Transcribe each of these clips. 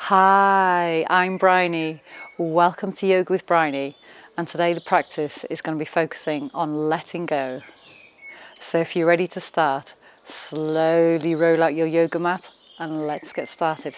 Hi, I'm Bryony. Welcome to Yoga with Bryony, and today the practice is going to be focusing on letting go. So if you're ready to start, slowly roll out your yoga mat and let's get started.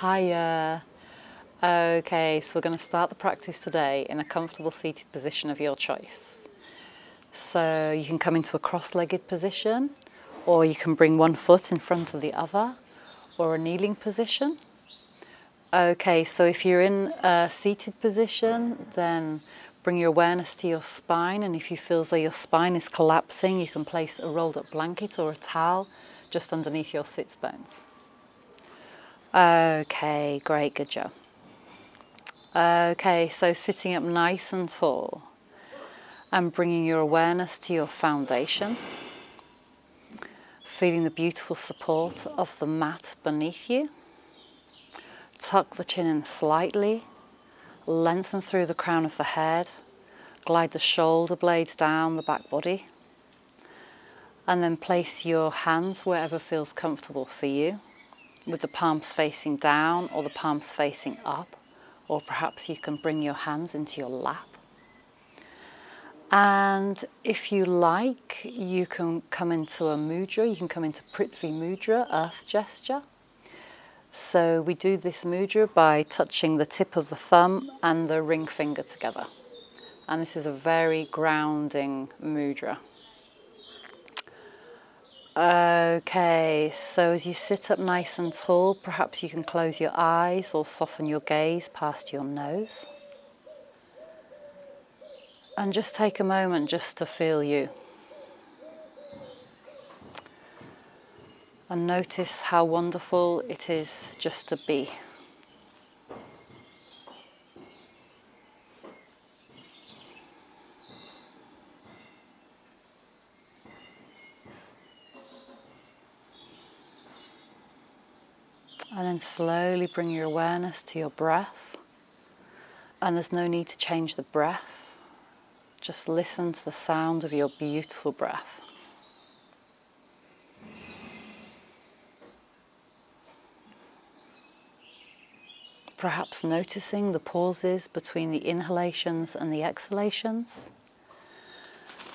Hiya. Okay, so we're going to start the practice today in a comfortable seated position of your choice. So you can come into a cross-legged position, or you can bring one foot in front of the other, or a kneeling position. Okay, so if you're in a seated position, then bring your awareness to your spine, and if you feel as though your spine is collapsing, you can place a rolled up blanket or a towel just underneath your sits bones. Okay, great, good job. Okay, so sitting up nice and tall and bringing your awareness to your foundation, feeling the beautiful support of the mat beneath you. Tuck the chin in slightly, lengthen through the crown of the head, glide the shoulder blades down the back body, and then place your hands wherever feels comfortable for you, with the palms facing down or the palms facing up, or perhaps you can bring your hands into your lap. And if you like, you can come into a mudra, you can come into Prithvi Mudra, earth gesture. So we do this mudra by touching the tip of the thumb and the ring finger together. And this is a very grounding mudra. Okay, so as you sit up nice and tall, perhaps you can close your eyes or soften your gaze past your nose. And just take a moment just to feel you. And notice how wonderful it is just to be. And then slowly bring your awareness to your breath. And there's no need to change the breath. Just listen to the sound of your beautiful breath. Perhaps noticing the pauses between the inhalations and the exhalations,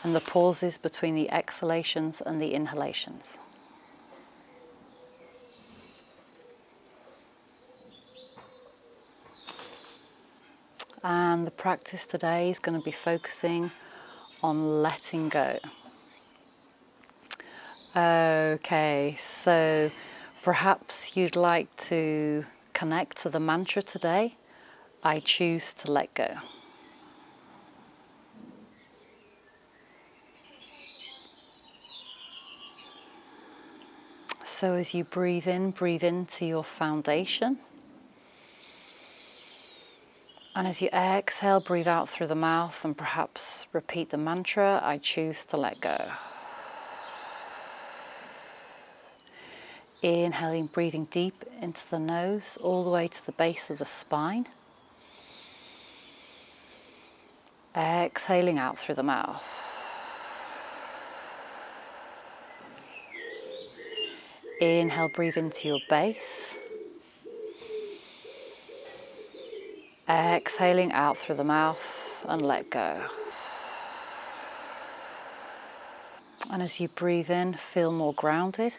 and the pauses between the exhalations and the inhalations. And the practice today is going to be focusing on letting go. Okay, so perhaps you'd like to connect to the mantra today, I choose to let go. So as you breathe into your foundation. And as you exhale, breathe out through the mouth and perhaps repeat the mantra, I choose to let go. Inhaling, breathing deep into the nose, all the way to the base of the spine. Exhaling out through the mouth. Inhale, breathe into your base. Exhaling out through the mouth and let go. And as you breathe in, feel more grounded.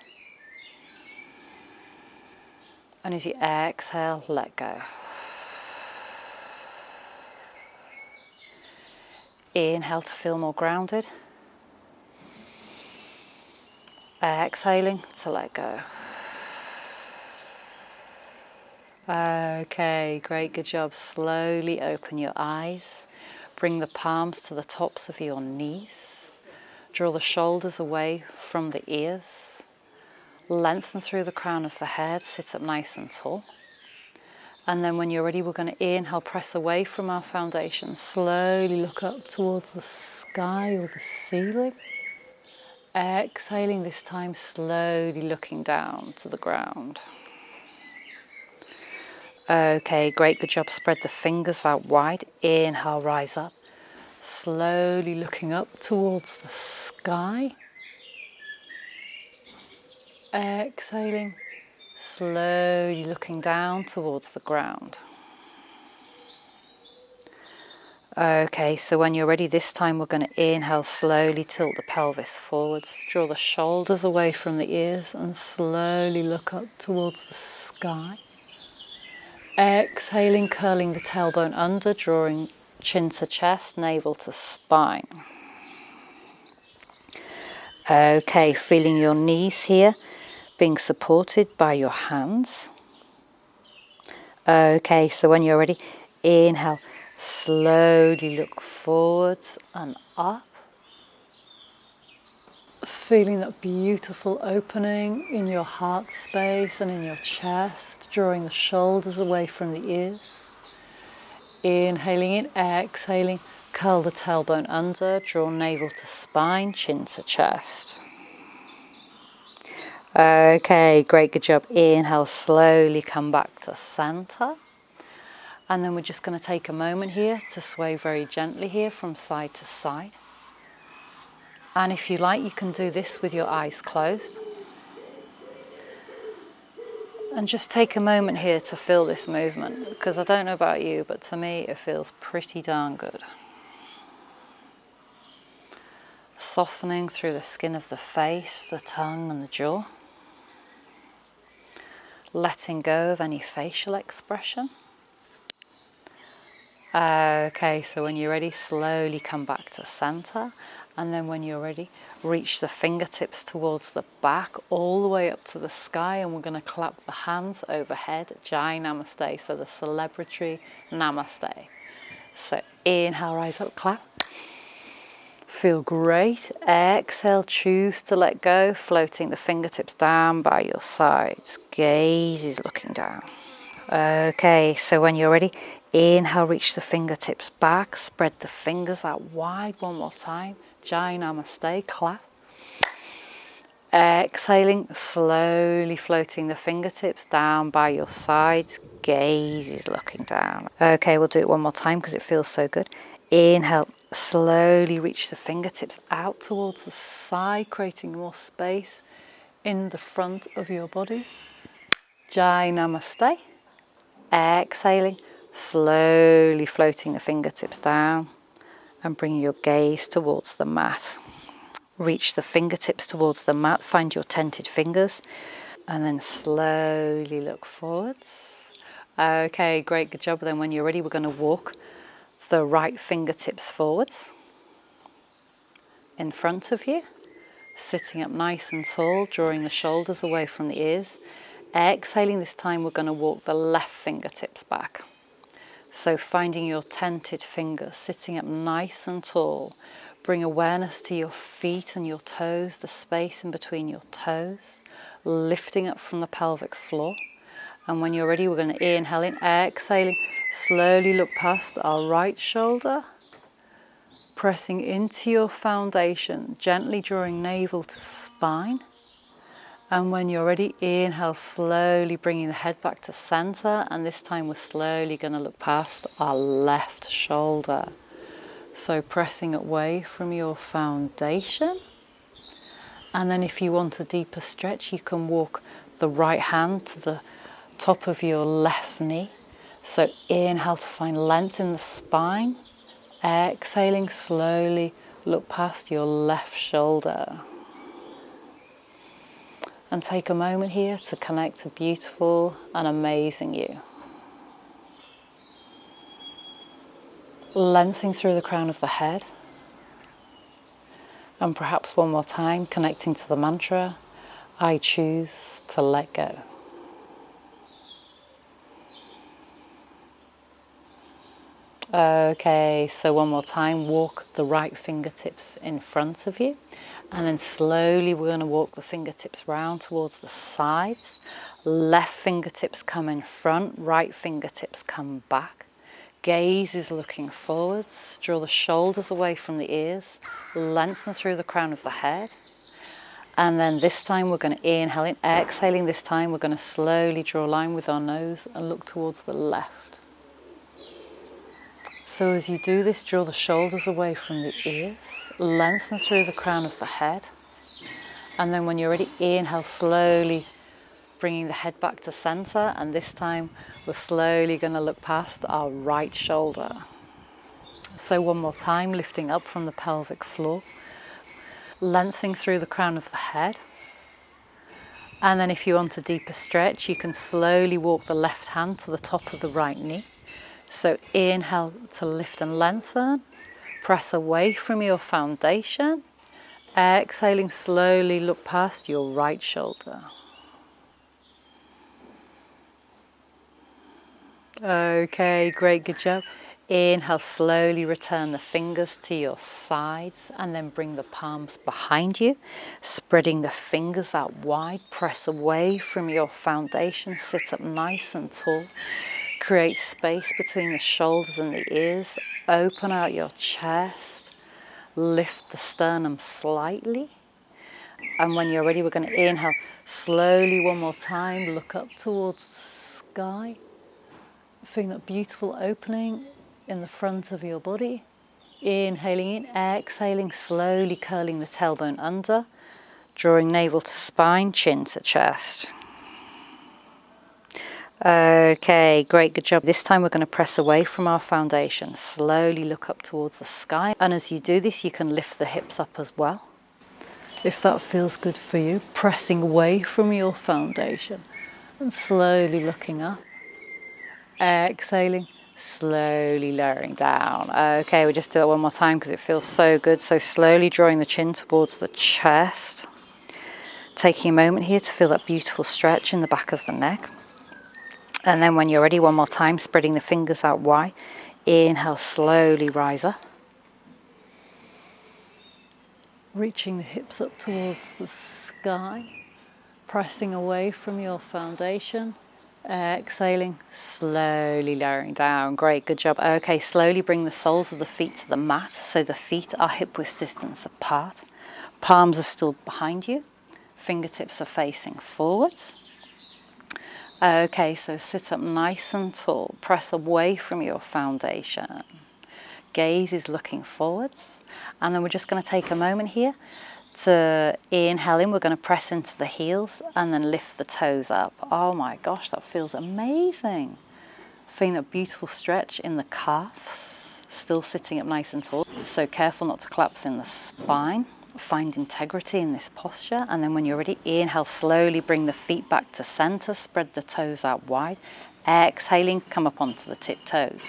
And as you exhale, let go. Inhale to feel more grounded. Exhaling to let go. Okay, great, good job. Slowly open your eyes. Bring the palms to the tops of your knees. Draw the shoulders away from the ears. Lengthen through the crown of the head. Sit up nice and tall. And then when you're ready, we're going to inhale, press away from our foundation. Slowly look up towards the sky or the ceiling. Exhaling this time, slowly looking down to the ground. Okay, great, good job. Spread the fingers out wide. Inhale, rise up. Slowly looking up towards the sky. Exhaling, slowly looking down towards the ground. Okay, so when you're ready this time, we're going to inhale, slowly tilt the pelvis forwards. Draw the shoulders away from the ears and slowly look up towards the sky. Exhaling, curling the tailbone under, drawing chin to chest, navel to spine. Okay, feeling your knees here, being supported by your hands. Okay, so when you're ready, inhale, slowly look forwards and up. Feeling that beautiful opening in your heart space and in your chest, drawing the shoulders away from the ears. Inhaling in, exhaling, curl the tailbone under, draw navel to spine, chin to chest. Okay, great, good job. Inhale, slowly come back to center. And then we're just going to take a moment here to sway very gently here from side to side. And if you like, you can do this with your eyes closed. And just take a moment here to feel this movement, because I don't know about you, but to me it feels pretty darn good. Softening through the skin of the face, the tongue and the jaw. Letting go of any facial expression. Okay, so when you're ready, slowly come back to center. And then when you're ready, reach the fingertips towards the back, all the way up to the sky. And we're going to clap the hands overhead, Jai Namaste, so the celebratory Namaste. So inhale, rise up, clap. Feel great. Exhale, choose to let go, floating the fingertips down by your sides. Gaze is looking down. Okay, so when you're ready, inhale, reach the fingertips back, spread the fingers out wide one more time. Jai Namaste, clap. Exhaling, slowly floating the fingertips down by your sides. Gaze is looking down. Okay, we'll do it one more time because it feels so good. Inhale, slowly reach the fingertips out towards the side, creating more space in the front of your body. Jai Namaste. Exhaling, slowly floating the fingertips down and bring your gaze towards the mat. Reach the fingertips towards the mat, find your tented fingers, and then slowly look forwards. Okay, great, good job. Then when you're ready, we're going to walk the right fingertips forwards in front of you, sitting up nice and tall, drawing the shoulders away from the ears. Exhaling, this time we're going to walk the left fingertips back. So finding your tented fingers, sitting up nice and tall. Bring awareness to your feet and your toes, the space in between your toes, lifting up from the pelvic floor. And when you're ready, we're going to inhale in, exhaling, slowly look past our right shoulder, pressing into your foundation, gently drawing navel to spine. And when you're ready, inhale, slowly bringing the head back to center. And this time we're slowly going to look past our left shoulder. So pressing away from your foundation. And then if you want a deeper stretch, you can walk the right hand to the top of your left knee. So inhale to find length in the spine. Exhaling, slowly look past your left shoulder. And take a moment here to connect to beautiful and amazing you. Lengthening through the crown of the head. And perhaps one more time, connecting to the mantra, I choose to let go. Okay, so one more time, walk the right fingertips in front of you. And then slowly we're going to walk the fingertips round towards the sides, Left fingertips come in front, right fingertips come back. Gaze is looking forwards. Draw the shoulders away from the ears. Lengthen through the crown of the head. And then this time we're going to inhale in. Exhaling this time, we're going to slowly draw a line with our nose and look towards the left. So as you do this, draw the shoulders away from the ears. Lengthen through the crown of the head. And then when you're ready, inhale slowly, bringing the head back to center, and this time we're slowly going to look past our right shoulder. So one more time, lifting up from the pelvic floor, lengthening through the crown of the head. And then if you want a deeper stretch, you can slowly walk the left hand to the top of the right knee. So inhale to lift and lengthen, press away from your foundation. Exhaling, slowly look past your right shoulder. Okay, great, good job. Inhale, slowly return the fingers to your sides and then bring the palms behind you, spreading the fingers out wide. Press away from your foundation, sit up nice and tall. Create space between the shoulders and the ears. Open out your chest. Lift the sternum slightly. And when you're ready, we're going to inhale slowly one more time. Look up towards the sky. Feeling that beautiful opening in the front of your body. Inhaling in, exhaling, slowly curling the tailbone under, drawing navel to spine, chin to chest. Okay, great, good job. This time we're going to press away from our foundation. Slowly look up towards the sky. And as you do this, you can lift the hips up as well. If that feels good for you, pressing away from your foundation and slowly looking up. Exhaling, slowly lowering down. Okay, we'll just do that one more time because it feels so good. So slowly drawing the chin towards the chest. Taking a moment here to feel that beautiful stretch in the back of the neck. And then when you're ready, one more time, spreading the fingers out wide. Inhale, slowly rise up. Reaching the hips up towards the sky. Pressing away from your foundation. Exhaling, slowly lowering down. Great, good job. Okay, slowly bring the soles of the feet to the mat so the feet are hip width distance apart. Palms are still behind you. Fingertips are facing forwards. Okay, so sit up nice and tall. Press away from your foundation. Gaze is looking forwards. And then we're just going to take a moment here to inhale in. We're going to press into the heels and then lift the toes up. Oh my gosh, that feels amazing. Feeling a beautiful stretch in the calves. Still sitting up nice and tall. So careful not to collapse in the spine. Find integrity in this posture. And then when you're ready, inhale, slowly bring the feet back to center. Spread the toes out wide. Exhaling, come up onto the tiptoes.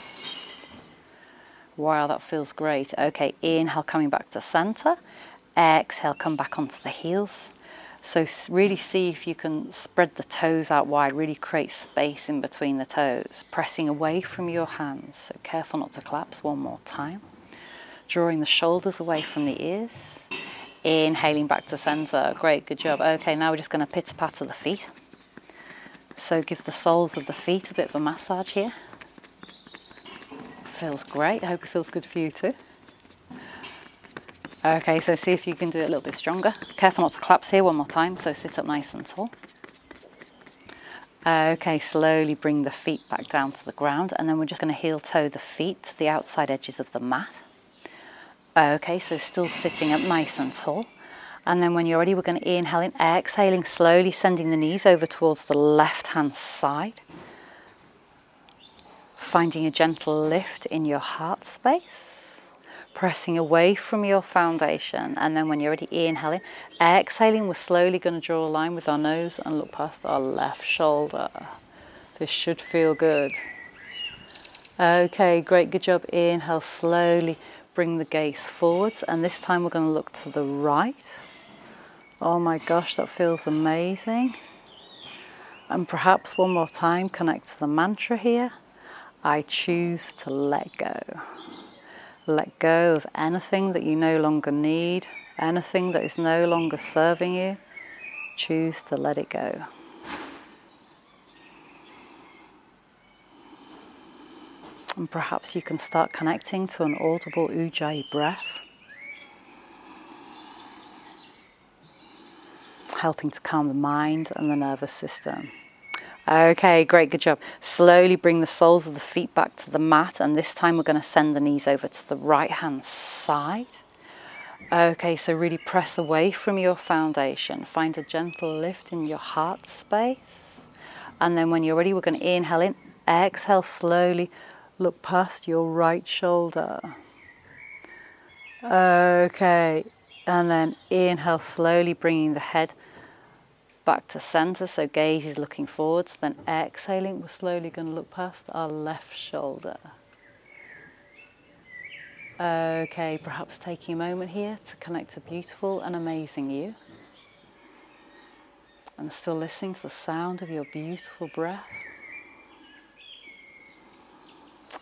Wow, that feels great. Okay, inhale, coming back to center. Exhale, come back onto the heels. So really see if you can spread the toes out wide, really create space in between the toes. Pressing away from your hands, so careful not to collapse. One more time. Drawing the shoulders away from the ears. Inhaling back to center. Great, good job. Okay, now we're just going to pitter-patter the feet. So give the soles of the feet a bit of a massage here. Feels great. I hope it feels good for you too. Okay, so see if you can do it a little bit stronger. Careful not to collapse here, one more time, so sit up nice and tall. Okay, slowly bring the feet back down to the ground, and then we're just going to heel toe the feet to the outside edges of the mat. Okay, so still sitting up nice and tall. And then when you're ready, we're going to inhale in, exhaling, slowly sending the knees over towards the left-hand side. Finding a gentle lift in your heart space. Pressing away from your foundation, and then when you're ready, inhaling, exhaling, we're slowly going to draw a line with our nose and look past our left shoulder. This should feel good. Okay, great, good job. Inhale, slowly bring the gaze forwards, and this time we're going to look to the right. Oh my gosh, that feels amazing. And perhaps one more time, connect to the mantra here. I choose to let go. Let go of anything that you no longer need, anything that is no longer serving you. Choose to let it go. And perhaps you can start connecting to an audible Ujjayi breath, helping to calm the mind and the nervous system. Okay, great, good job. Slowly bring the soles of the feet back to the mat, and this time we're going to send the knees over to the right hand side. Okay, so really press away from your foundation. Find a gentle lift in your heart space. And then when you're ready, we're going to inhale in, exhale slowly, look past your right shoulder. Okay, and then inhale slowly, bringing the head back to center, so gaze is looking forwards. Then exhaling, we're slowly going to look past our left shoulder. Okay, perhaps taking a moment here to connect to beautiful and amazing you. And still listening to the sound of your beautiful breath.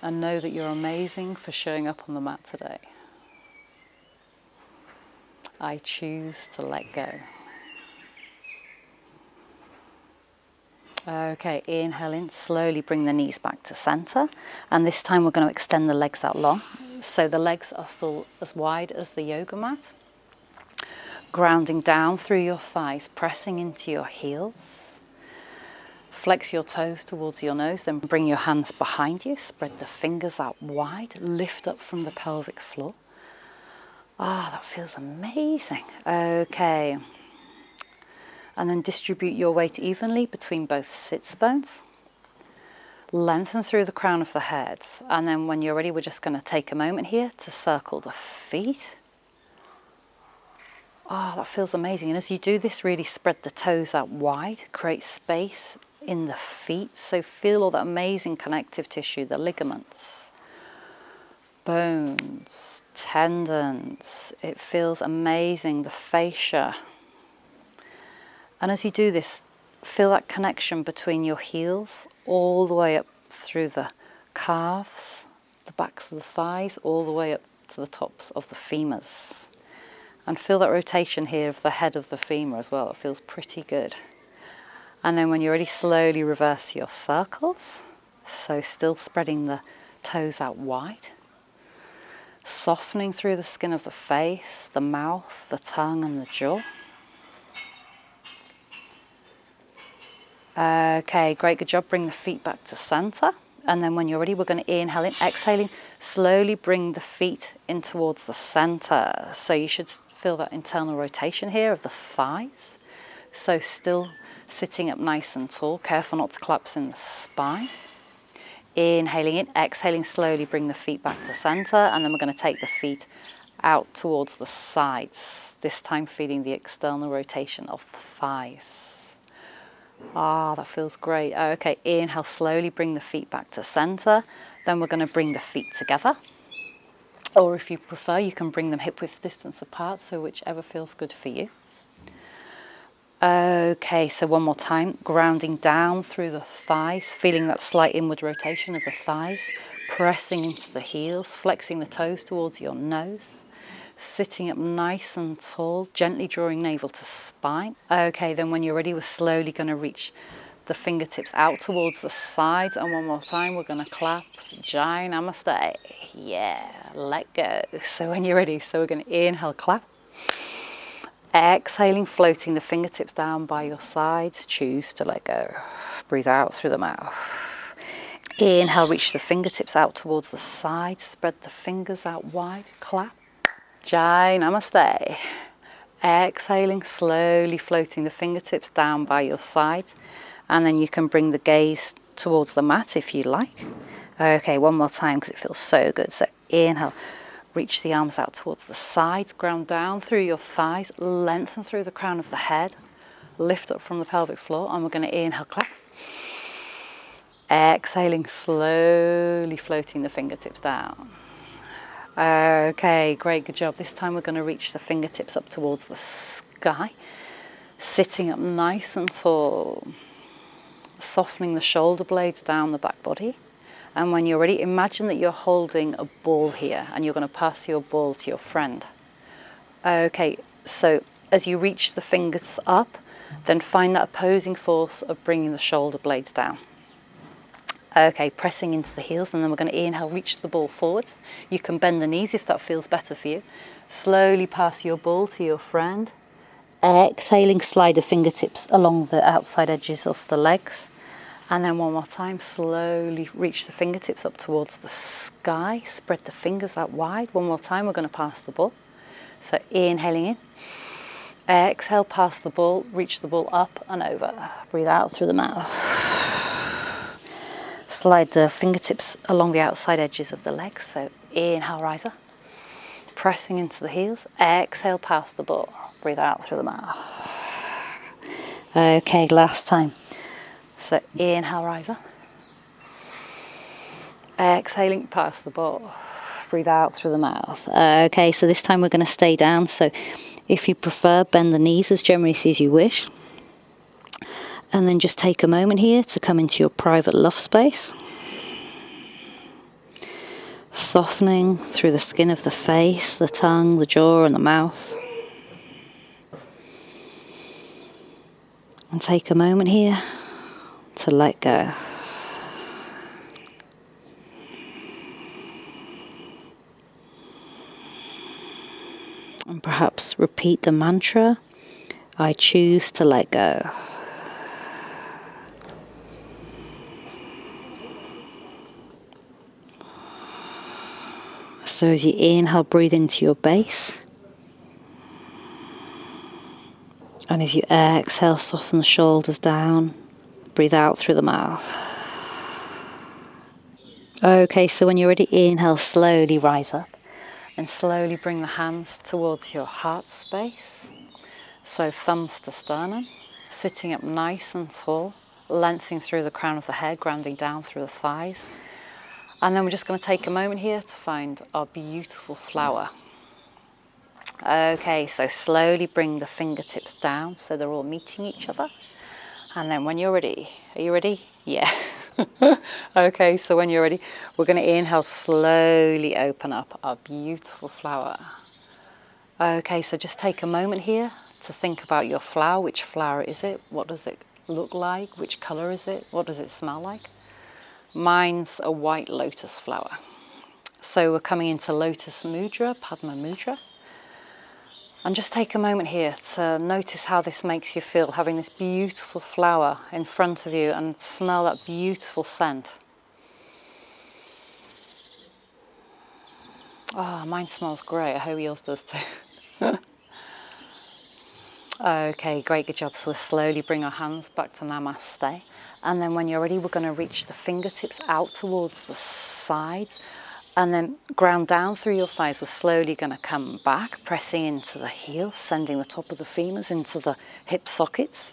And know that you're amazing for showing up on the mat today. I choose to let go. Okay, inhale in, slowly bring the knees back to center. And this time we're going to extend the legs out long. So the legs are still as wide as the yoga mat. Grounding down through your thighs, pressing into your heels. Flex your toes towards your nose, then bring your hands behind you. Spread the fingers out wide, lift up from the pelvic floor. Ah, that feels amazing. Okay. And then distribute your weight evenly between both sits bones. Lengthen through the crown of the head. And then when you're ready, we're just going to take a moment here to circle the feet. Oh, that feels amazing. And as you do this, really spread the toes out wide. Create space in the feet. So feel all that amazing connective tissue, the ligaments, bones, tendons. It feels amazing, the fascia. And as you do this, feel that connection between your heels all the way up through the calves, the backs of the thighs, all the way up to the tops of the femurs. And feel that rotation here of the head of the femur as well. It feels pretty good. And then when you're ready, slowly reverse your circles. So still spreading the toes out wide. Softening through the skin of the face, the mouth, the tongue and the jaw. Okay, great, good job. Bring the feet back to center. And then when you're ready, we're going to inhale in, exhaling. Slowly bring the feet in towards the center. So you should feel that internal rotation here of the thighs. So still sitting up nice and tall. Careful not to collapse in the spine. Inhaling in, exhaling, slowly bring the feet back to center. And then we're going to take the feet out towards the sides. This time feeling the external rotation of the thighs. Ah, that feels great. Okay, inhale, slowly bring the feet back to center. Then we're going to bring the feet together. Or if you prefer, you can bring them hip-width distance apart, so whichever feels good for you. Okay, so one more time. Grounding down through the thighs, feeling that slight inward rotation of the thighs. Pressing into the heels, flexing the toes towards your nose. Sitting up nice and tall, gently drawing navel to spine. Okay, then when you're ready, we're slowly going to reach the fingertips out towards the sides. And one more time, we're going to clap. Jai Namaste. Yeah, let go. So when you're ready, so we're going to inhale, clap. Exhaling, floating the fingertips down by your sides. Choose to let go. Breathe out through the mouth. Inhale, reach the fingertips out towards the sides. Spread the fingers out wide. Clap. Jai Namaste. Exhaling, slowly floating the fingertips down by your sides. And then you can bring the gaze towards the mat if you like. Okay, one more time because it feels so good. So inhale, reach the arms out towards the sides. Ground down through your thighs. Lengthen through the crown of the head. Lift up from the pelvic floor. And we're going to inhale, clap. Exhaling, slowly floating the fingertips down. Okay, great, good job. This time we're going to reach the fingertips up towards the sky, sitting up nice and tall, softening the shoulder blades down the back body. And when you're ready, imagine that you're holding a ball here and you're going to pass your ball to your friend. Okay, so as you reach the fingers up, then find that opposing force of bringing the shoulder blades down. Okay, pressing into the heels, and then we're going to inhale, reach the ball forwards. You can bend the knees if that feels better for you. Slowly pass your ball to your friend. Exhaling, slide the fingertips along the outside edges of the legs. And then one more time, slowly reach the fingertips up towards the sky. Spread the fingers out wide. One more time, we're going to pass the ball. So inhaling in. Exhale, pass the ball, reach the ball up and over. Breathe out through the mouth. Slide the fingertips along the outside edges of the legs. So inhale, rise up. Pressing into the heels. Exhale, pass the ball. Breathe out through the mouth. Okay, last time. So inhale, rise up. Exhaling, pass the ball. Breathe out through the mouth. Okay, so this time we're going to stay down. So if you prefer, bend the knees as generously as you wish. And then just take a moment here to come into your private love space. Softening through the skin of the face, the tongue, the jaw and the mouth. And take a moment here to let go. And perhaps repeat the mantra, I choose to let go. So as you inhale, breathe into your base. And as you exhale, soften the shoulders down. Breathe out through the mouth. Okay, so when you're ready, inhale, slowly rise up. And slowly bring the hands towards your heart space. So thumbs to sternum. Sitting up nice and tall. Lengthening through the crown of the head, grounding down through the thighs. And then we're just going to take a moment here to find our beautiful flower. Okay, so slowly bring the fingertips down so they're all meeting each other. And then when you're ready, are you ready? Yeah. Okay, so when you're ready, we're going to inhale, slowly open up our beautiful flower. Okay, so just take a moment here to think about your flower. Which flower is it? What does it look like? Which color is it? What does it smell like? Mine's a white lotus flower. So we're coming into Lotus Mudra, Padma Mudra. And just take a moment here to notice how this makes you feel, having this beautiful flower in front of you, and smell that beautiful scent. Oh, mine smells great. I hope yours does too. Okay, great, good job. So we'll slowly bring our hands back to Namaste. And then when you're ready, we're going to reach the fingertips out towards the sides. And then ground down through your thighs. We're slowly going to come back, pressing into the heels, sending the top of the femurs into the hip sockets.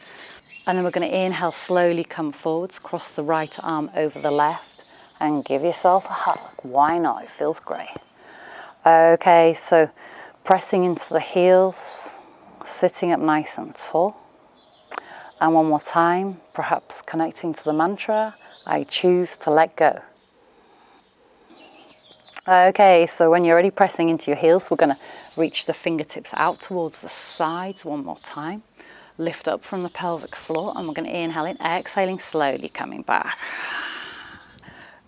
And then we're going to inhale, slowly come forwards, cross the right arm over the left, and give yourself a hug. Why not? It feels great. Okay, so pressing into the heels, sitting up nice and tall. And one more time, perhaps connecting to the mantra, I choose to let go. Okay, so when you're ready, pressing into your heels, we're going to reach the fingertips out towards the sides one more time. Lift up from the pelvic floor, and we're going to inhale in, exhaling, slowly coming back.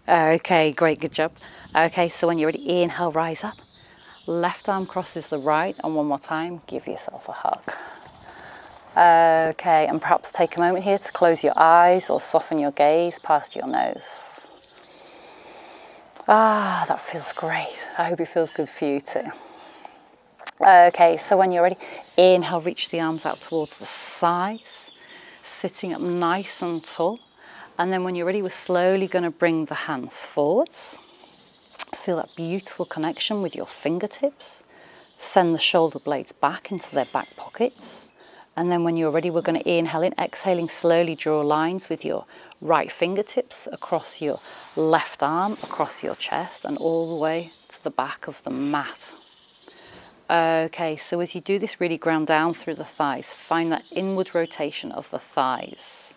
Okay, great, good job. Okay, so when you're ready, inhale, rise up. Left arm crosses the right, and one more time, give yourself a hug. Okay, and perhaps take a moment here to close your eyes or soften your gaze past your nose. Ah, that feels great. I hope it feels good for you too. Okay, so when you're ready, inhale, reach the arms out towards the sides, sitting up nice and tall. And then when you're ready, we're slowly going to bring the hands forwards. Feel that beautiful connection with your fingertips. Send the shoulder blades back into their back pockets. And then when you're ready, we're going to inhale in, exhaling, slowly draw lines with your right fingertips across your left arm, across your chest, and all the way to the back of the mat. Okay, so as you do this, really ground down through the thighs. Find that inward rotation of the thighs.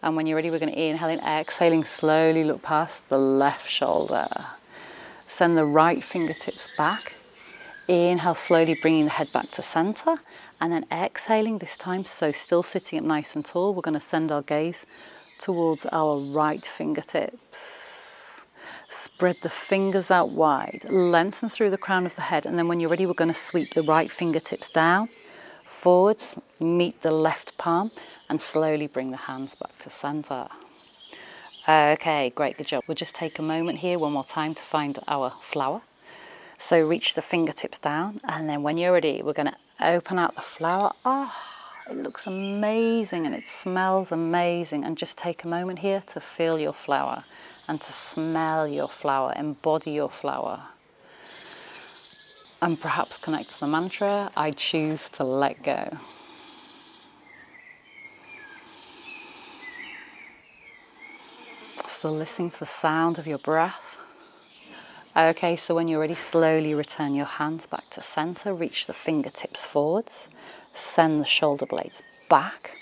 And when you're ready, we're going to inhale in, exhaling, slowly look past the left shoulder. Send the right fingertips back. Inhale, slowly bringing the head back to center. And then exhaling this time, so still sitting up nice and tall, we're going to send our gaze towards our right fingertips. Spread the fingers out wide, lengthen through the crown of the head, and then when you're ready, we're going to sweep the right fingertips down, forwards, meet the left palm, and slowly bring the hands back to center. Okay, great, good job. We'll just take a moment here one more time to find our flower. So reach the fingertips down, and then when you're ready, we're going to open out the flower. It looks amazing and it smells amazing. And just take a moment here to feel your flower and to smell your flower, embody your flower. And perhaps connect to the mantra, I choose to let go. Still listening to the sound of your breath. Okay, so when you're ready, slowly return your hands back to center, reach the fingertips forwards, send the shoulder blades back.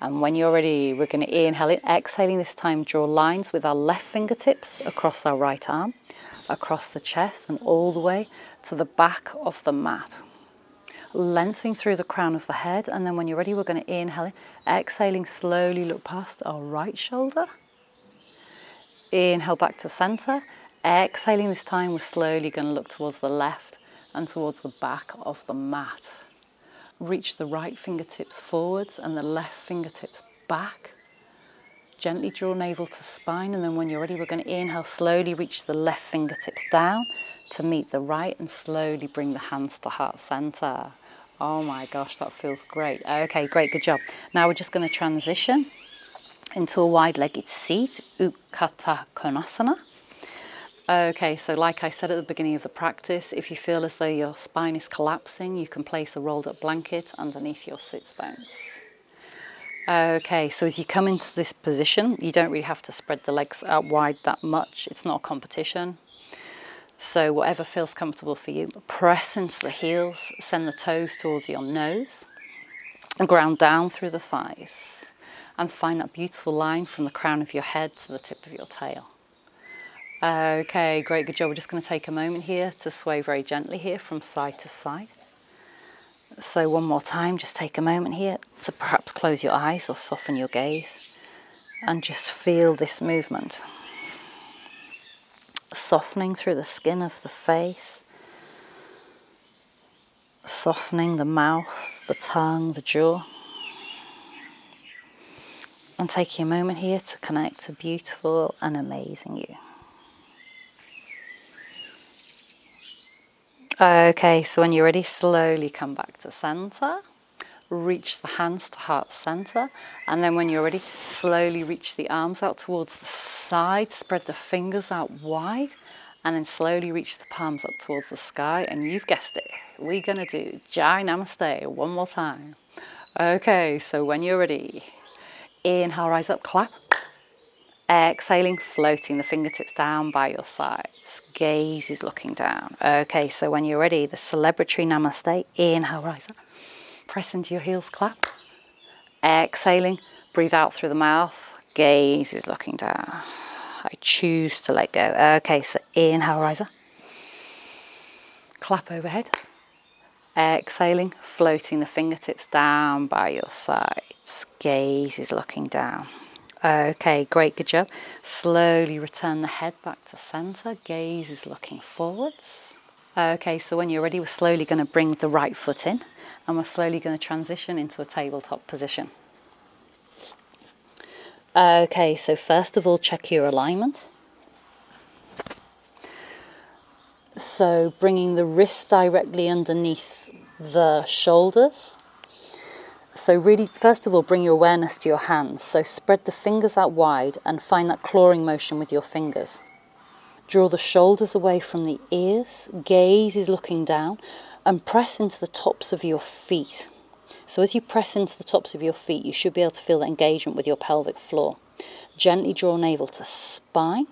And when you're ready, we're going to inhale in, exhaling this time, draw lines with our left fingertips across our right arm, across the chest and all the way to the back of the mat. Lengthening through the crown of the head, and then when you're ready, we're going to inhale in, exhaling, slowly look past our right shoulder. Inhale back to center. Exhaling this time, we're slowly going to look towards the left and towards the back of the mat. Reach the right fingertips forwards and the left fingertips back. Gently draw navel to spine, and then when you're ready, we're going to inhale, slowly reach the left fingertips down to meet the right and slowly bring the hands to heart center. Oh my gosh, that feels great. Okay, great, good job. Now we're just going to transition into a wide-legged seat, Utthita Konasana. Okay, so like I said at the beginning of the practice, if you feel as though your spine is collapsing, you can place a rolled up blanket underneath your sits bones. Okay, so as you come into this position, you don't really have to spread the legs out wide that much. It's not a competition. So whatever feels comfortable for you, press into the heels, send the toes towards your nose, and ground down through the thighs. And find that beautiful line from the crown of your head to the tip of your tail. Okay, great, good job. We're just going to take a moment here to sway very gently here from side to side. So one more time, just take a moment here to perhaps close your eyes or soften your gaze and just feel this movement. Softening through the skin of the face, softening the mouth, the tongue, the jaw. And taking a moment here to connect to beautiful and amazing you. Okay, so when you're ready, slowly come back to center. Reach the hands to heart center. And then when you're ready, slowly reach the arms out towards the side. Spread the fingers out wide. And then slowly reach the palms up towards the sky. And you've guessed it, we're going to do Jai Namaste one more time. Okay, so when you're ready, inhale, rise up, clap. Exhaling, floating the fingertips down by your sides. Gaze is looking down. Okay, so when you're ready, the celebratory namaste. Inhale, rise up. Press into your heels, clap. Exhaling, breathe out through the mouth. Gaze is looking down. I choose to let go. Okay, so inhale, rise up. Clap overhead. Exhaling, floating the fingertips down by your sides. Gaze is looking down. Okay, great, good job. Slowly return the head back to center. Gaze is looking forwards. Okay, so when you're ready, we're slowly going to bring the right foot in and we're slowly going to transition into a tabletop position. Okay, so first of all, check your alignment. So bringing the wrist directly underneath the shoulders. So really, first of all, bring your awareness to your hands. So spread the fingers out wide and find that clawing motion with your fingers. Draw the shoulders away from the ears. Gaze is looking down and press into the tops of your feet. So as you press into the tops of your feet, you should be able to feel the engagement with your pelvic floor. Gently draw navel to spine.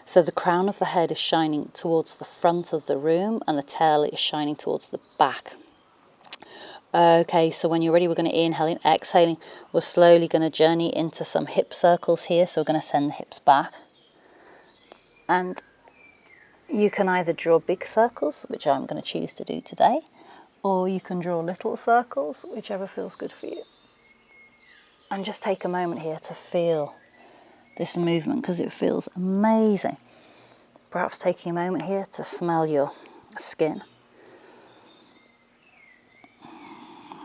So the crown of the head is shining towards the front of the room and the tail is shining towards the back. Okay, so when you're ready, we're going to inhale in, exhaling. We're slowly going to journey into some hip circles here. So we're going to send the hips back. And you can either draw big circles, which I'm going to choose to do today, or you can draw little circles, whichever feels good for you. And just take a moment here to feel this movement because it feels amazing. Perhaps taking a moment here to smell your skin.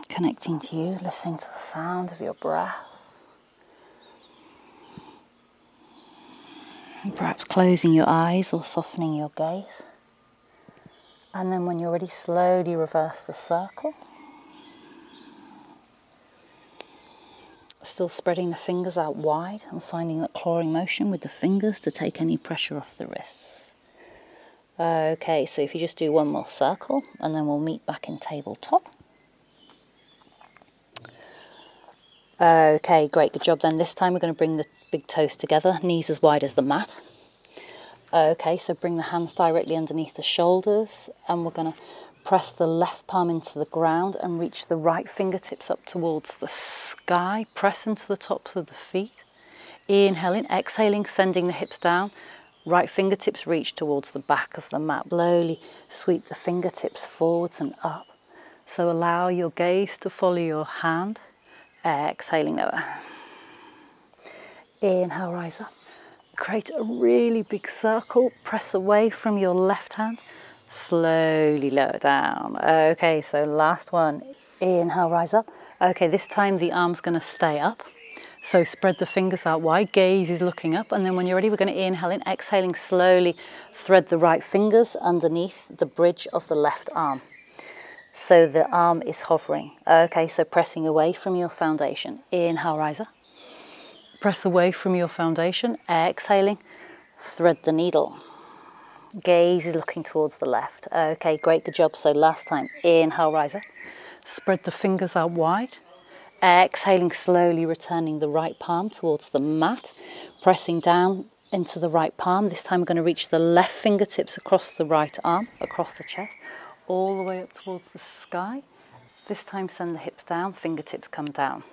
Connecting to you, listening to the sound of your breath. And perhaps closing your eyes or softening your gaze. And then when you're ready, slowly reverse the circle. Still spreading the fingers out wide and finding that clawing motion with the fingers to take any pressure off the wrists. Okay, so if you just do one more circle and then we'll meet back in tabletop. Okay, great, good job then. This time we're going to bring the big toes together, knees as wide as the mat. Okay, so bring the hands directly underneath the shoulders and we're going to press the left palm into the ground and reach the right fingertips up towards the sky. Press into the tops of the feet. Inhaling, exhaling, sending the hips down. Right fingertips reach towards the back of the mat. Slowly sweep the fingertips forwards and up. So allow your gaze to follow your hand. Exhaling lower. Inhale, rise up. Create a really big circle. Press away from your left hand. Slowly lower down. Okay, so last one. Inhale, rise up. Okay, this time the arm's going to stay up. So spread the fingers out wide. Gaze is looking up. And then when you're ready, we're going to inhale in. Exhaling, slowly thread the right fingers underneath the bridge of the left arm. So the arm is hovering. Okay, so pressing away from your foundation. Inhale, rise up. Press away from your foundation. Exhaling, thread the needle. Gaze is looking towards the left. Okay, great, good job. So last time, inhale, rise up. Spread the fingers out wide. Exhaling, slowly returning the right palm towards the mat. Pressing down into the right palm. This time we're going to reach the left fingertips across the right arm, across the chest, all the way up towards the sky. This time send the hips down, fingertips come down.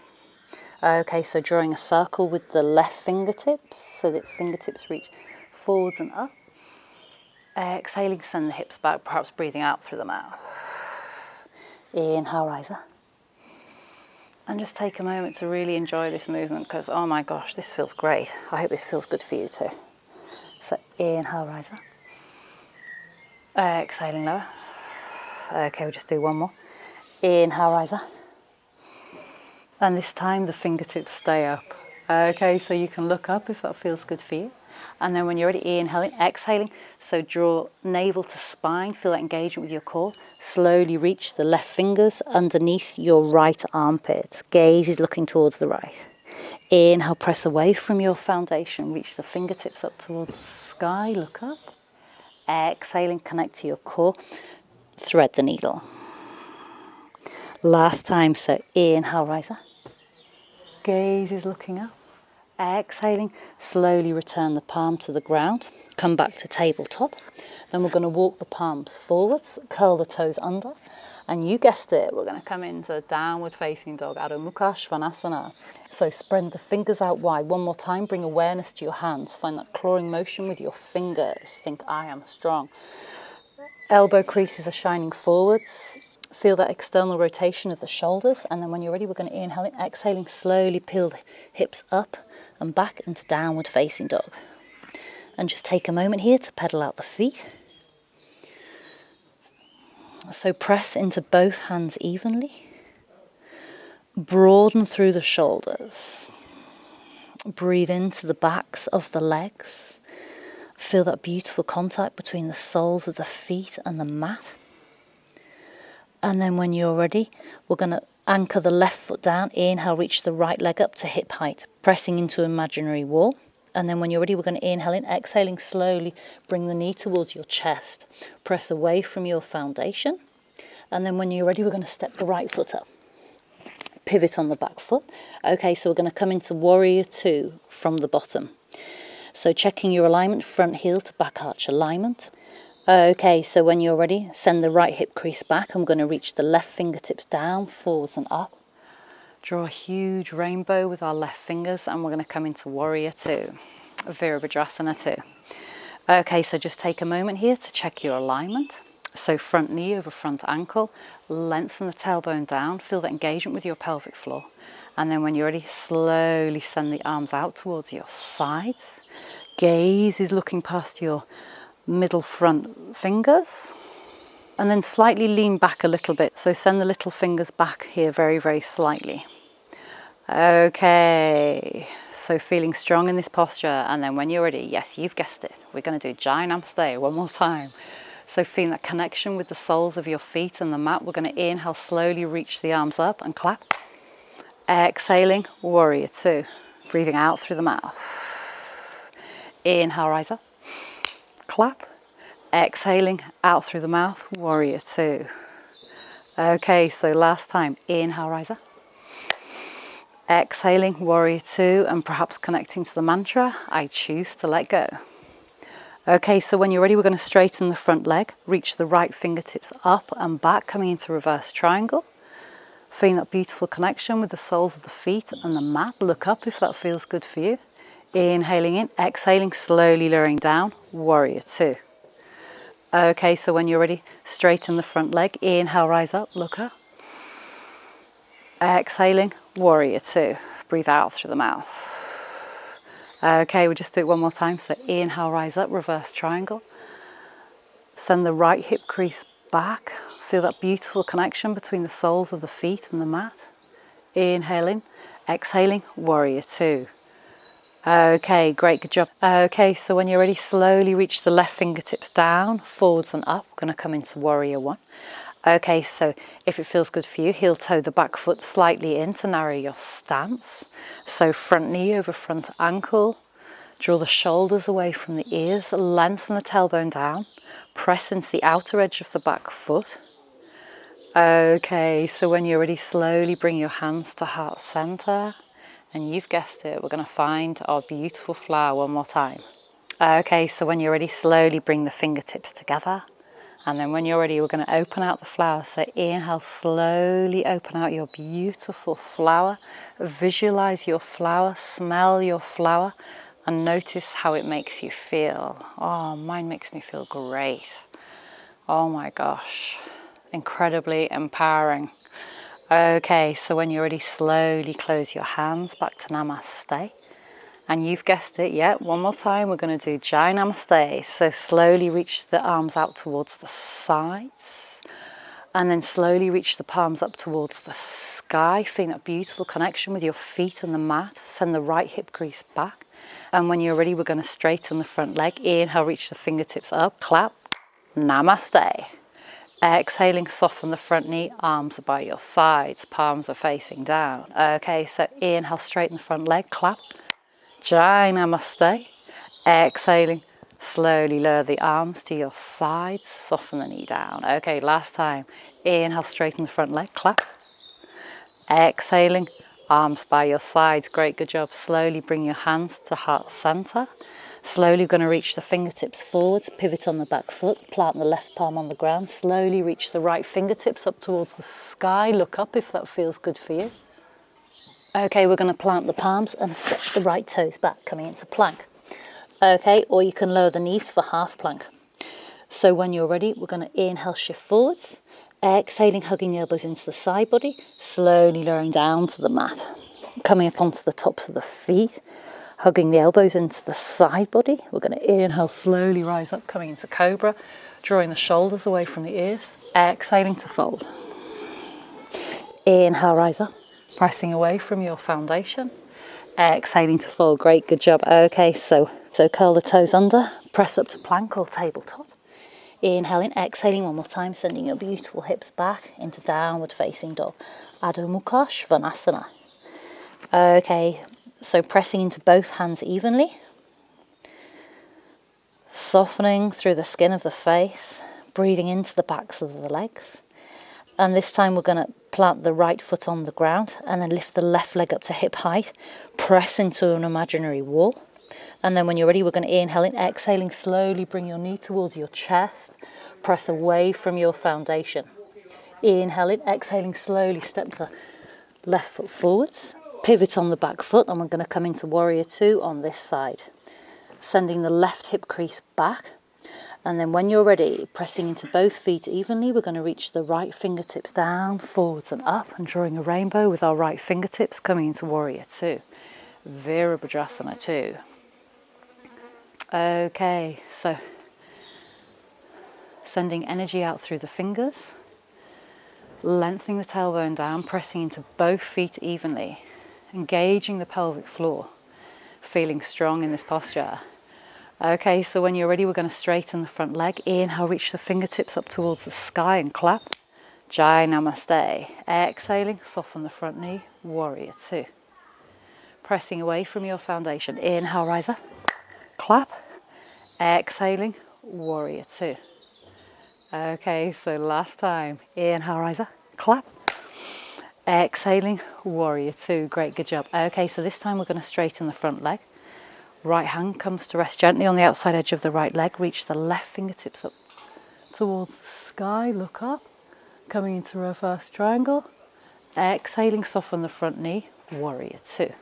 Okay, so drawing a circle with the left fingertips so that fingertips reach forwards and up. Exhaling, send the hips back, perhaps breathing out through the mouth. Inhale, rise up. And just take a moment to really enjoy this movement because, oh my gosh, this feels great. I hope this feels good for you too. So inhale, rise up. Exhaling, lower. Okay, we'll just do one more. Inhale, rise up. And this time the fingertips stay up. Okay, so you can look up if that feels good for you. And then when you're ready, inhaling, exhaling. So draw navel to spine, feel that engagement with your core. Slowly reach the left fingers underneath your right armpit. Gaze is looking towards the right. Inhale, press away from your foundation. Reach the fingertips up towards the sky, look up. Exhaling, connect to your core. Thread the needle. Last time, so inhale, rise up. Gaze is looking up. Exhaling, slowly return the palm to the ground. Come back to tabletop. Then we're going to walk the palms forwards, curl the toes under. And you guessed it, we're going to come into downward facing dog, Adho Mukha Svanasana. So spread the fingers out wide. One more time, bring awareness to your hands. Find that clawing motion with your fingers. Think, I am strong. Elbow creases are shining forwards. Feel that external rotation of the shoulders. And then when you're ready, we're going to inhale in, exhaling, slowly peel the hips up and back into downward facing dog. And just take a moment here to pedal out the feet. So press into both hands evenly. Broaden through the shoulders. Breathe into the backs of the legs. Feel that beautiful contact between the soles of the feet and the mat. And then when you're ready, we're going to anchor the left foot down. Inhale, reach the right leg up to hip height, pressing into imaginary wall. And then when you're ready, we're going to inhale in, exhaling slowly, bring the knee towards your chest. Press away from your foundation. And then when you're ready, we're going to step the right foot up. Pivot on the back foot. Okay, so we're going to come into Warrior Two from the bottom. So checking your alignment, front heel to back arch alignment. Okay, so when you're ready, send the right hip crease back. I'm going to reach the left fingertips down, forwards and up. Draw a huge rainbow with our left fingers and we're going to come into Warrior Two, Virabhadrasana 2. Okay, so just take a moment here to check your alignment. So front knee over front ankle, lengthen the tailbone down, feel that engagement with your pelvic floor. And then when you're ready, slowly send the arms out towards your sides. Gaze is looking past your middle front fingers. And then slightly lean back a little bit. So send the little fingers back here very, very slightly. Okay, so feeling strong in this posture. And then when you're ready, yes, you've guessed it, we're going to do Jai Namaste one more time. So feeling that connection with the soles of your feet and the mat, we're going to inhale, slowly reach the arms up and clap. Exhaling, Warrior Two. Breathing out through the mouth. Inhale, rise up. Clap. Exhaling, out through the mouth, Warrior Two. Okay, so last time. Inhale, rise up. Exhaling, Warrior Two, and perhaps connecting to the mantra, I choose to let go. Okay, so when you're ready, we're going to straighten the front leg. Reach the right fingertips up and back, coming into reverse triangle. Feeling that beautiful connection with the soles of the feet and the mat. Look up if that feels good for you. Inhaling in, exhaling, slowly lowering down, Warrior Two. Okay, so when you're ready, straighten the front leg. Inhale, rise up, look up. Exhaling, Warrior Two. Breathe out through the mouth. Okay, we'll just do it one more time. So inhale, rise up, reverse triangle. Send the right hip crease back. Feel that beautiful connection between the soles of the feet and the mat. Inhaling, exhaling, Warrior Two. Okay, great, good job. Okay, so when you're ready, slowly reach the left fingertips down, forwards and up. We're going to come into Warrior One. Okay, so if it feels good for you, heel toe the back foot slightly in to narrow your stance. So front knee over front ankle. Draw the shoulders away from the ears, lengthen the tailbone down. Press into the outer edge of the back foot. Okay, so when you're ready, slowly bring your hands to heart center. And you've guessed it, we're going to find our beautiful flower one more time. Okay, so when you're ready, slowly bring the fingertips together. And then when you're ready, we're going to open out the flower. So inhale, slowly open out your beautiful flower. Visualize your flower, smell your flower, and notice how it makes you feel. Oh, mine makes me feel great. Oh my gosh. Incredibly empowering. Okay, so when you're ready, slowly close your hands back to Namaste. And you've guessed it, yeah, one more time, we're going to do Jai Namaste. So slowly reach the arms out towards the sides. And then slowly reach the palms up towards the sky. Feeling that beautiful connection with your feet and the mat. Send the right hip crease back. And when you're ready, we're going to straighten the front leg. Inhale, reach the fingertips up, clap. Namaste. Exhaling, soften the front knee, arms are by your sides, palms are facing down. Okay, so inhale, straighten the front leg, clap. Jai Namaste. Exhaling, slowly lower the arms to your sides, soften the knee down. Okay, last time. Inhale, straighten the front leg, clap. Exhaling, arms by your sides. Great, good job. Slowly bring your hands to heart center. Slowly we're going to reach the fingertips forwards, pivot on the back foot, plant the left palm on the ground. Slowly reach the right fingertips up towards the sky. Look up if that feels good for you. Okay, we're going to plant the palms and stretch the right toes back, coming into plank. Okay, or you can lower the knees for half plank. So when you're ready, we're going to inhale, shift forwards. Exhaling, hugging the elbows into the side body. Slowly lowering down to the mat. Coming up onto the tops of the feet. Hugging the elbows into the side body. We're going to inhale, slowly rise up, coming into cobra. Drawing the shoulders away from the ears. Exhaling to fold. Inhale, rise up. Pressing away from your foundation. Exhaling to fold. Great, good job. Okay, so curl the toes under. Press up to plank or tabletop. Inhaling, exhaling one more time. Sending your beautiful hips back into downward facing dog. Adho Mukha Svanasana. Okay. So pressing into both hands evenly, softening through the skin of the face, breathing into the backs of the legs. And this time we're going to plant the right foot on the ground and then lift the left leg up to hip height, press into an imaginary wall. And then when you're ready, we're going to inhale in, exhaling, slowly bring your knee towards your chest, press away from your foundation. Inhale in, exhaling, slowly step the left foot forwards. Pivot on the back foot, and we're going to come into Warrior Two on this side. Sending the left hip crease back. And then when you're ready, pressing into both feet evenly, we're going to reach the right fingertips down, forwards and up, and drawing a rainbow with our right fingertips, coming into Warrior Two. Virabhadrasana 2. Okay, so sending energy out through the fingers, lengthening the tailbone down, pressing into both feet evenly, engaging the pelvic floor, feeling strong in this posture. Okay, so when you're ready, we're going to straighten the front leg. Inhale, reach the fingertips up towards the sky and clap. Jai Namaste. Exhaling, soften the front knee, Warrior Two. Pressing away from your foundation. Inhale, rise up, clap. Exhaling, Warrior Two. Okay, so last time. Inhale, rise up, clap. Exhaling, Warrior Two. Great, good job. Okay, so this time we're going to straighten the front leg. Right hand comes to rest gently on the outside edge of the right leg. Reach the left fingertips up towards the sky. Look up. Coming into reverse triangle. Exhaling, soften the front knee. Warrior Two.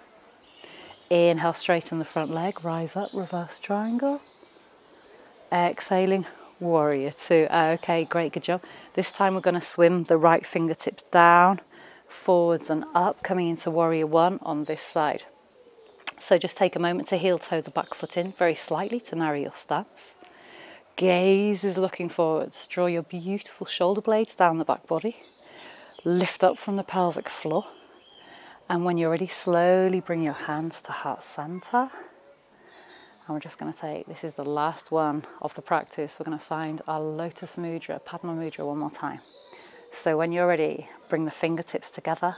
Inhale, straighten the front leg. Rise up, reverse triangle. Exhaling, Warrior Two. Okay, great, good job. This time we're going to swim the right fingertips down, forwards and up, coming into Warrior One on this side. So just take a moment to heel toe the back foot in very slightly to narrow your stance. Gaze is looking forwards. Draw your beautiful shoulder blades down the back body. Lift up from the pelvic floor. And when you're ready, slowly bring your hands to heart center. And we're just going to take, this is the last one of the practice. We're going to find our Lotus Mudra, Padma Mudra one more time. So when you're ready, bring the fingertips together.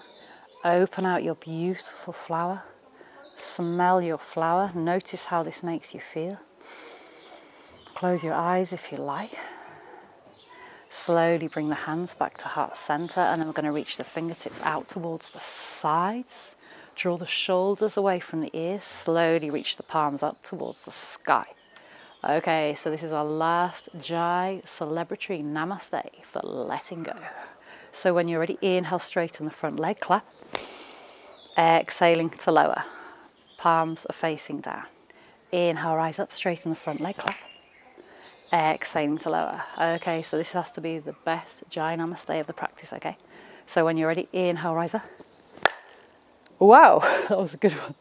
Open out your beautiful flower. Smell your flower. Notice how this makes you feel. Close your eyes if you like. Slowly bring the hands back to heart center, and then we're going to reach the fingertips out towards the sides. Draw the shoulders away from the ears. Slowly reach the palms up towards the sky. Okay, so this is our last Jai celebratory Namaste for letting go. So when you're ready, inhale, straighten the front leg, clap. Exhaling to lower. Palms are facing down. Inhale, rise up, straighten the front leg, clap. Exhaling to lower. Okay, so this has to be the best Jai Namaste of the practice, okay? So when you're ready, inhale, rise up. Wow, that was a good one.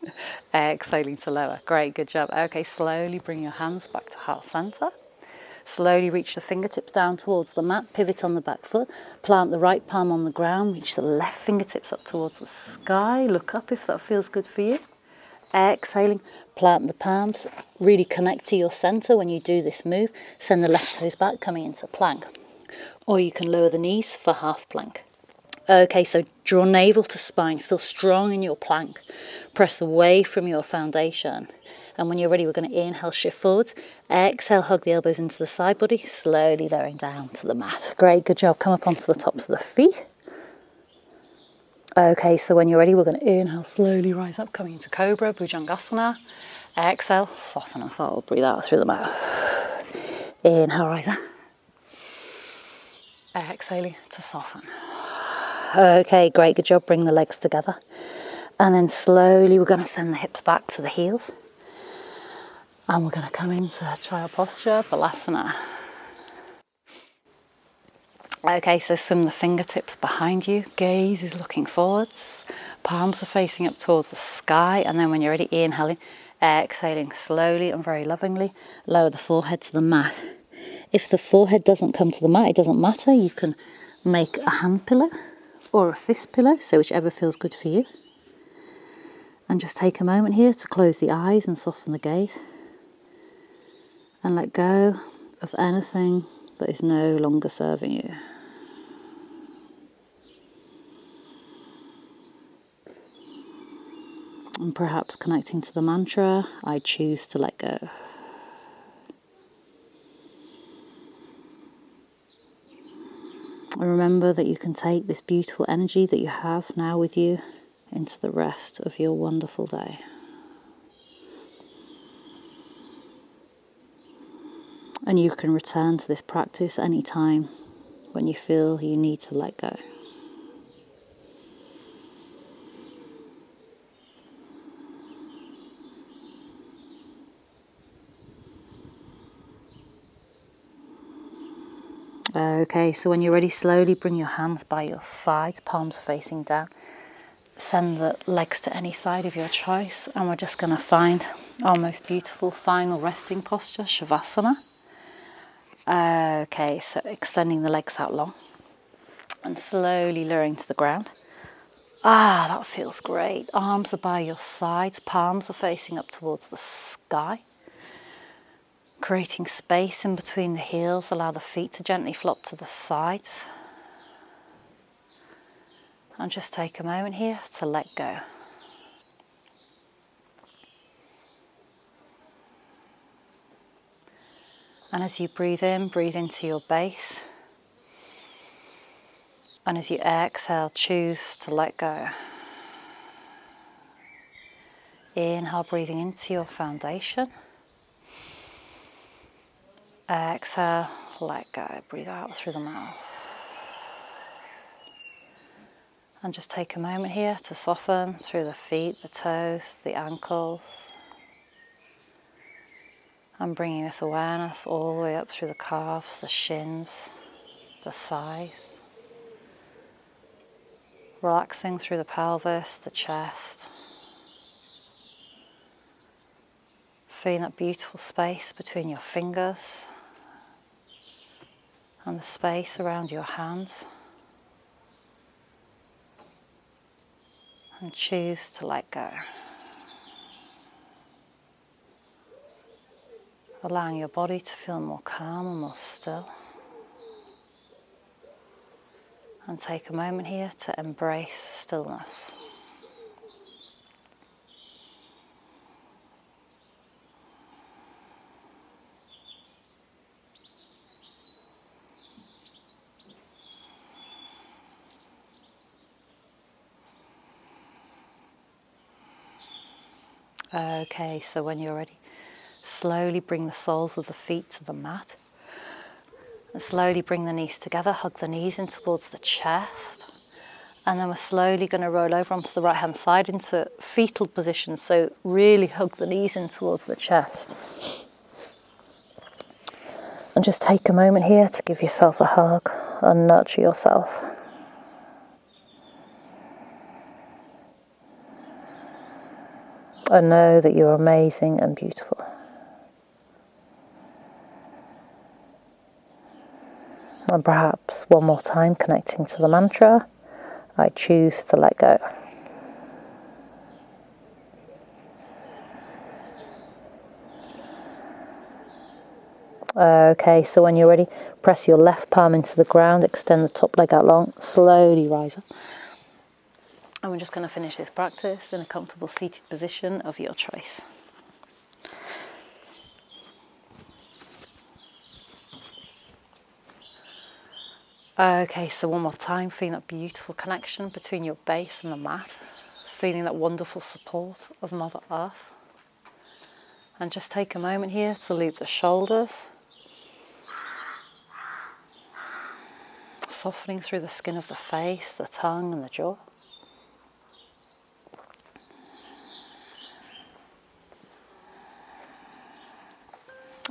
Exhaling to lower. Great, good job. Okay, slowly bring your hands back to heart center. Slowly reach the fingertips down towards the mat. Pivot on the back foot. Plant the right palm on the ground. Reach the left fingertips up towards the sky. Look up if that feels good for you. Exhaling, plant the palms, really connect to your center when you do this move. Send the left toes back, coming into plank. Or you can lower the knees for half plank. Okay, so draw navel to spine, feel strong in your plank. Press away from your foundation. And when you're ready, we're going to inhale, shift forwards. Exhale, hug the elbows into the side body, slowly lowering down to the mat. Great, good job. Come up onto the tops of the feet. Okay, so when you're ready, we're going to inhale, slowly rise up, coming into Cobra, Bhujangasana. Exhale, soften and fold. Breathe out through the mouth. Inhale, rise up. Exhaling to soften. Okay, great, good job. Bring the legs together. And then slowly we're going to send the hips back to the heels. And we're going to come into child posture, Balasana. Okay, so swim the fingertips behind you. Gaze is looking forwards. Palms are facing up towards the sky. And then when you're ready, inhaling, exhaling slowly and very lovingly. Lower the forehead to the mat. If the forehead doesn't come to the mat, it doesn't matter. You can make a hand pillow or a fist pillow, so whichever feels good for you. And just take a moment here to close the eyes and soften the gaze. And let go of anything that is no longer serving you. And perhaps connecting to the mantra, I choose to let go. And remember that you can take this beautiful energy that you have now with you into the rest of your wonderful day. And you can return to this practice anytime when you feel you need to let go. Okay, so when you're ready, slowly bring your hands by your sides, palms are facing down. Send the legs to any side of your choice, and we're just going to find our most beautiful final resting posture, Shavasana. Okay, so extending the legs out long and slowly lowering to the ground. Ah, that feels great. Arms are by your sides, palms are facing up towards the sky. Creating space in between the heels, allow the feet to gently flop to the sides. And just take a moment here to let go. And as you breathe into your base. And as you exhale, choose to let go. Inhale, breathing into your foundation. Exhale, let go. Breathe out through the mouth. And just take a moment here to soften through the feet, the toes, the ankles. And bringing this awareness all the way up through the calves, the shins, the thighs. Relaxing through the pelvis, the chest. Feeling that beautiful space between your fingers and the space around your hands. And choose to let go. Allowing your body to feel more calm and more still. And take a moment here to embrace stillness. Okay, so when you're ready, slowly bring the soles of the feet to the mat. And slowly bring the knees together, hug the knees in towards the chest. And then we're slowly going to roll over onto the right hand side into fetal position. So really hug the knees in towards the chest. And just take a moment here to give yourself a hug and nurture yourself. And know that you're amazing and beautiful. And perhaps one more time, connecting to the mantra, I choose to let go. Okay, so when you're ready, press your left palm into the ground, extend the top leg out long, slowly rise up. And we're just going to finish this practice in a comfortable seated position of your choice. Okay, so one more time, feeling that beautiful connection between your base and the mat, feeling that wonderful support of Mother Earth. And just take a moment here to loop the shoulders, softening through the skin of the face, the tongue and the jaw.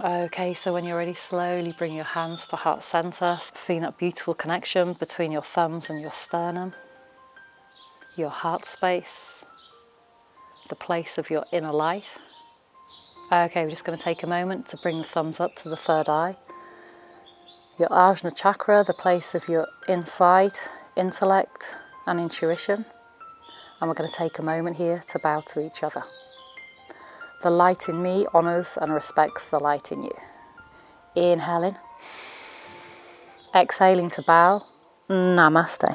Okay, so when you're ready, slowly bring your hands to heart center, feeling that beautiful connection between your thumbs and your sternum, your heart space, the place of your inner light. Okay, we're just going to take a moment to bring the thumbs up to the third eye, your Ajna chakra, the place of your insight, intellect and intuition. And we're going to take a moment here to bow to each other. The light in me honours and respects the light in you. Inhaling. Exhaling to bow. Namaste.